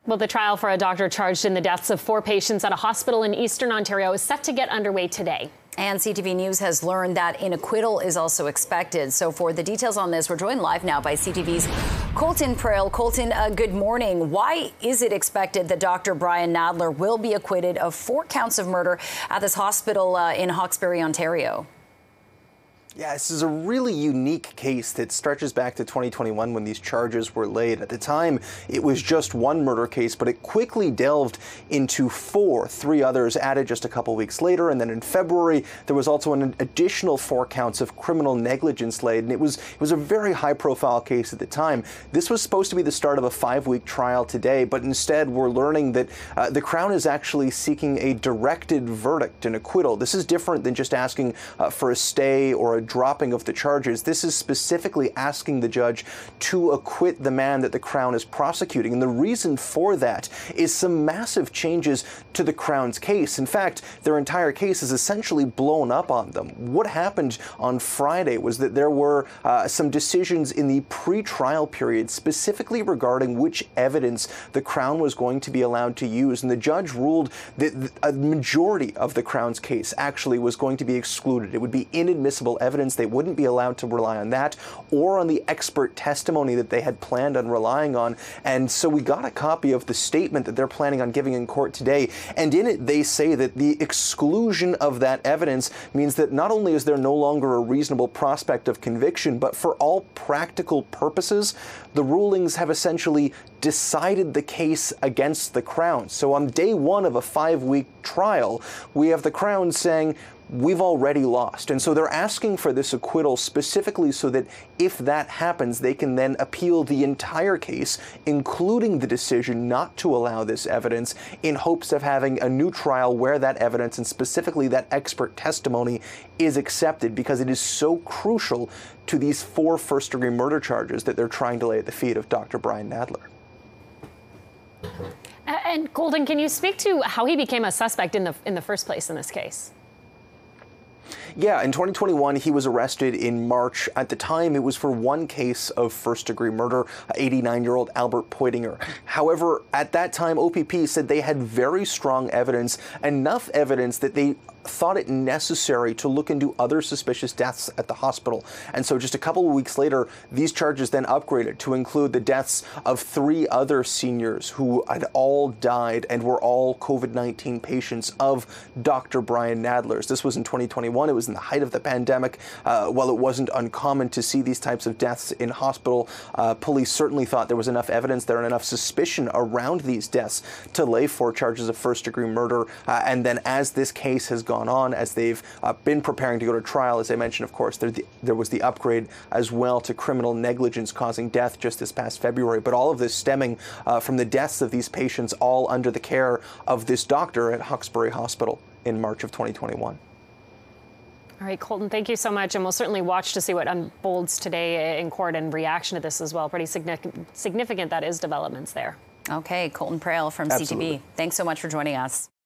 Well, the trial for a doctor charged in the deaths of 4 patients at a hospital in eastern Ontario is set to get underway today. And CTV News has learned that an acquittal is also expected. So for the details on this, we're joined live now by CTV's Colton Prale. Colton, good morning. Why is it expected that Dr. Brian Nadler will be acquitted of 4 counts of murder at this hospital in Hawkesbury, Ontario? Yeah, this is a really unique case that stretches back to 2021 when these charges were laid. At the time, it was just one murder case, but it quickly delved into 4, 3 others added just a couple weeks later. And then in February, there was also an additional 4 counts of criminal negligence laid. And it was a very high-profile case at the time. This was supposed to be the start of a 5-week trial today, but instead we're learning that the Crown is actually seeking a directed verdict, an acquittal. This is different than just asking for a stay or a dropping of the charges. This is specifically asking the judge to acquit the man that the Crown is prosecuting. And the reason for that is some massive changes to the Crown's case. In fact, their entire case is essentially blown up on them. What happened on Friday was that there were some decisions in the pre-trial period specifically regarding which evidence the Crown was going to be allowed to use. And the judge ruled that a majority of the Crown's case actually was going to be excluded. It would be inadmissible evidence. They wouldn't be allowed to rely on that or on the expert testimony that they had planned on relying on. And so we got a copy of the statement that they're planning on giving in court today. And in it, they say that the exclusion of that evidence means that not only is there no longer a reasonable prospect of conviction, but for all practical purposes, the rulings have essentially decided the case against the Crown. So on day 1 of a 5-week trial, we have the Crown saying, we've already lost. And so they're asking for this acquittal specifically so that if that happens, they can then appeal the entire case, including the decision not to allow this evidence, in hopes of having a new trial where that evidence and specifically that expert testimony is accepted, because it is so crucial to these 4 first-degree murder charges that they're trying to lay at the feet of Dr. Brian Nadler. And Colton, can you speak to how he became a suspect in the first place in this case? Yeah, in 2021, he was arrested in March. At the time, it was for 1 case of first-degree murder, 89-year-old Albert Poitinger. However, at that time, OPP said they had very strong evidence, enough evidence that they thought it necessary to look into other suspicious deaths at the hospital. And so just a couple of weeks later, these charges then upgraded to include the deaths of 3 other seniors who had all died and were all COVID-19 patients of Dr. Brian Nadler's. This was in 2021. It was in the height of the pandemic. While it wasn't uncommon to see these types of deaths in hospital, police certainly thought there was enough evidence there and enough suspicion around these deaths to lay 4 charges of first-degree murder. And then as this case has gone on, as they've been preparing to go to trial, as I mentioned, of course, there was the upgrade as well to criminal negligence causing death just this past February. But all of this stemming from the deaths of these patients, all under the care of this doctor at Hawkesbury Hospital in March of 2021. All right, Colton, thank you so much. And we'll certainly watch to see what unfolds today in court in reaction to this as well. Pretty significant that is developments there. Okay, Colton Prale from Absolutely. CTV. Thanks so much for joining us.